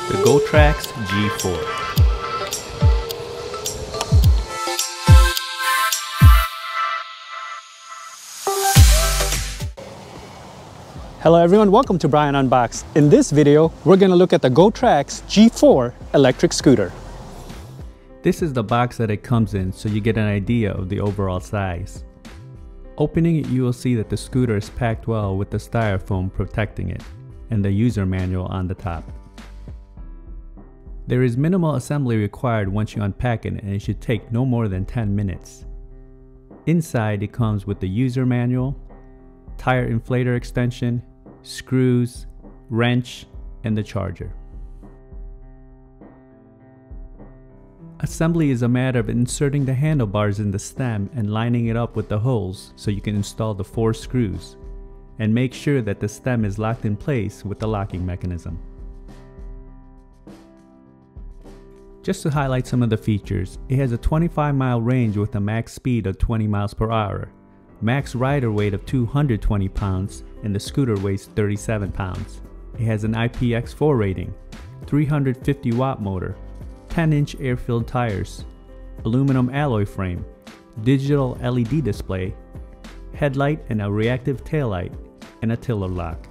the Gotrax G4. Hello everyone, welcome to Brian Unboxed. In this video, we're going to look at the Gotrax G4 Electric Scooter. This is the box that it comes in, so you get an idea of the overall size. Opening it, you will see that the scooter is packed well with the styrofoam protecting it, and the user manual on the top. There is minimal assembly required once you unpack it, and it should take no more than 10 minutes. Inside, it comes with the user manual, tire inflator extension, screws, wrench, and the charger. Assembly is a matter of inserting the handlebars in the stem and lining it up with the holes so you can install the 4 screws, and make sure that the stem is locked in place with the locking mechanism. Just to highlight some of the features, it has a 25-mile range with a max speed of 20 miles per hour, max rider weight of 220 pounds, and the scooter weighs 37 pounds. It has an IPX4 rating, 350 watt motor, 10-inch air-filled tires, aluminum alloy frame, digital LED display, headlight and a reactive taillight, and a tiller lock.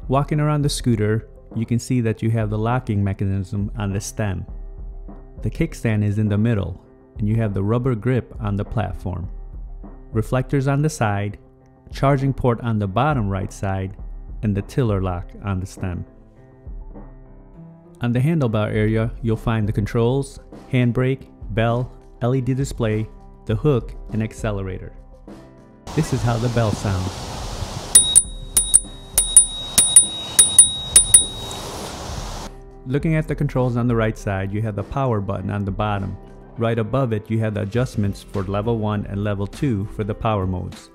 Walking around the scooter, you can see that you have the locking mechanism on the stem. The kickstand is in the middle, and you have the rubber grip on the platform. Reflectors on the side, charging port on the bottom right side, and the tiller lock on the stem. On the handlebar area, you'll find the controls, handbrake, bell, LED display, the hook, and accelerator. This is how the bell sounds. Looking at the controls on the right side, you have the power button on the bottom. Right above it, you have the adjustments for level 1 and level 2 for the power modes.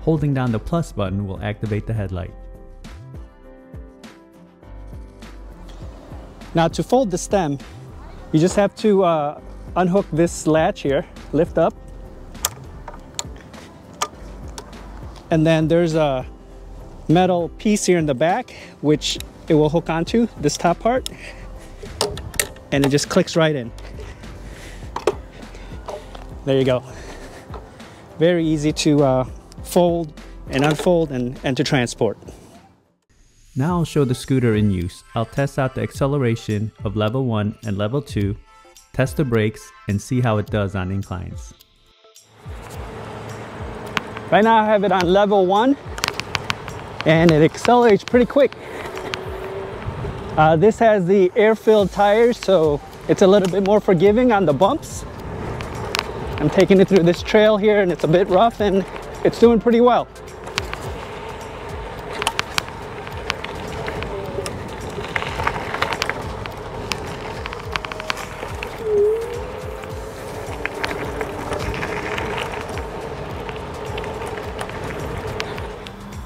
Holding down the plus button will activate the headlight. Now to fold the stem, you just have to unhook this latch here, lift up, and then there's a metal piece here in the back which it will hook onto, this top part, and it just clicks right in. There you go. Very easy to fold and unfold and to transport. Now I'll show the scooter in use. I'll test out the acceleration of level 1 and level 2, test the brakes, and see how it does on inclines. Right now I have it on level 1 and it accelerates pretty quick. This has the air-filled tires, so it's a little bit more forgiving on the bumps. I'm taking it through this trail here and it's a bit rough and it's doing pretty well.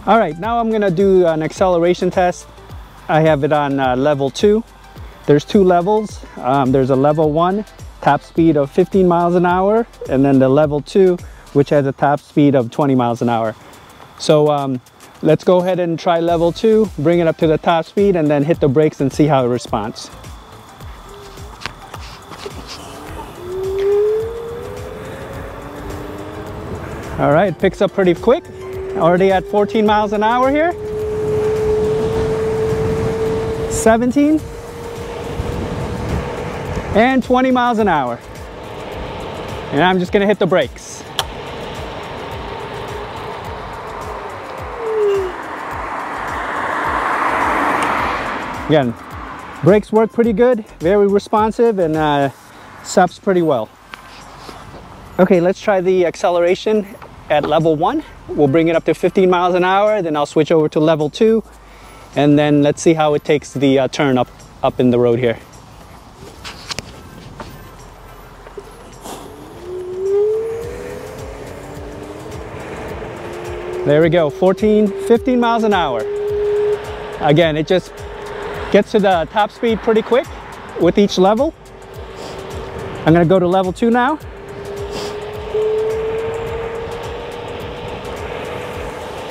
All right, now I'm gonna do an acceleration test. I have it on level 2. There's 2 levels. There's a level 1, top speed of 15 miles an hour, and then the level 2, which has a top speed of 20 miles an hour. So let's go ahead and try level 2, bring it up to the top speed, and then hit the brakes and see how it responds. All right, it picks up pretty quick. Already at 14 miles an hour here. 17. And 20 miles an hour. And I'm just gonna hit the brakes. Again, brakes work pretty good, very responsive, and stops pretty well. Okay, let's try the acceleration at level 1. We'll bring it up to 15 miles an hour, then I'll switch over to level 2, and then let's see how it takes the turn up in the road here. There we go, 15 miles an hour. Again, it just gets to the top speed pretty quick with each level. I'm gonna go to level 2 now.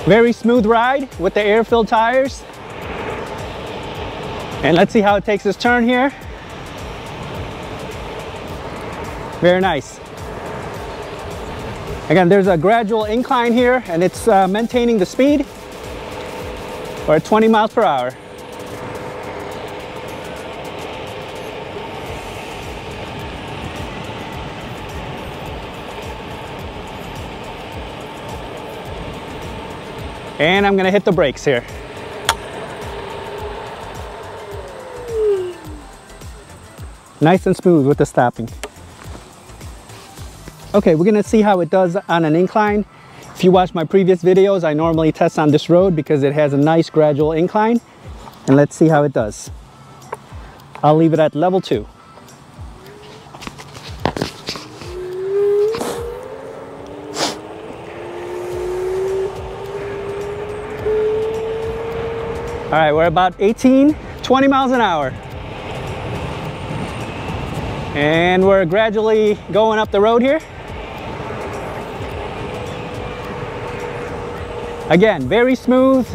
Very smooth ride with the air-filled tires. And let's see how it takes this turn here. Very nice. Again, there's a gradual incline here, and it's maintaining the speed. We're at 20 miles per hour. And I'm gonna hit the brakes here. Nice and smooth with the stopping. Okay, we're gonna see how it does on an incline. If you watch my previous videos, I normally test on this road because it has a nice gradual incline. And let's see how it does. I'll leave it at level 2. All right, we're about 20 miles an hour. And we're gradually going up the road here. Again, very smooth,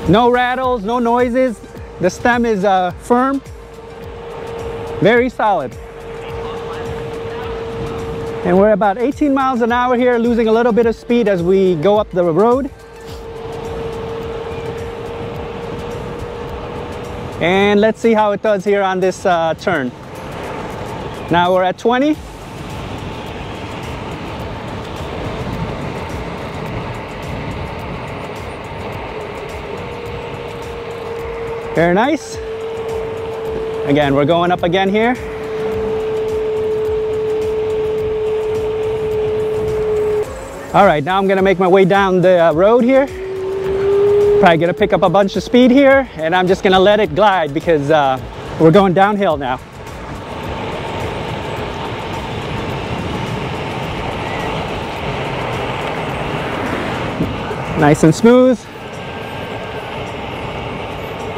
no rattles, no noises. The stem is firm, very solid. And we're about 18 miles an hour here, losing a little bit of speed as we go up the road. And let's see how it does here on this turn. Now we're at 20. Very nice. Again, we're going up again here. All right, now I'm gonna make my way down the road here. Probably gonna pick up a bunch of speed here, and I'm just gonna let it glide because we're going downhill now. Nice and smooth.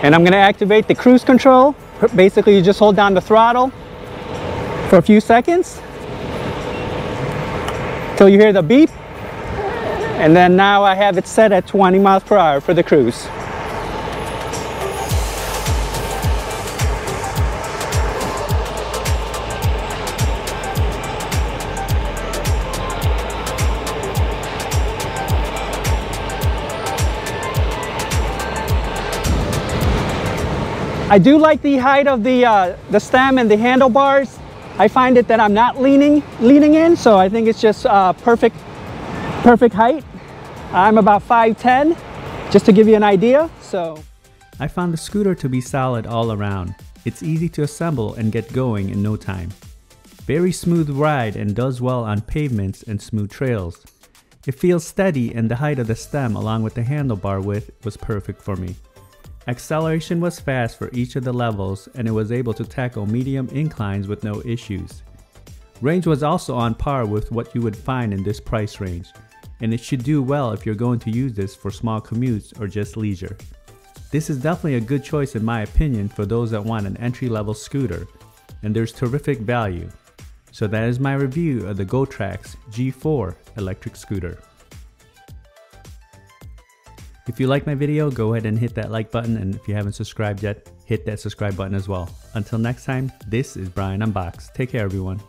And I'm gonna activate the cruise control. Basically, you just hold down the throttle for a few seconds till you hear the beep. And then now I have it set at 20 miles per hour for the cruise. I do like the height of the stem and the handlebars. I find it that I'm not leaning in, so I think it's just perfect height. I'm about 5'10", just to give you an idea. So I found the scooter to be solid all around. It's easy to assemble and get going in no time. Very smooth ride and does well on pavements and smooth trails. It feels steady, and the height of the stem along with the handlebar width was perfect for me. Acceleration was fast for each of the levels, and it was able to tackle medium inclines with no issues. Range was also on par with what you would find in this price range, and it should do well if you're going to use this for small commutes or just leisure. This is definitely a good choice in my opinion for those that want an entry-level scooter, and there's terrific value. So that is my review of the Gotrax G4 Electric Scooter. If you like my video, go ahead and hit that like button, and if you haven't subscribed yet, hit that subscribe button as well. Until next time, this is Brian Unboxed. Take care everyone.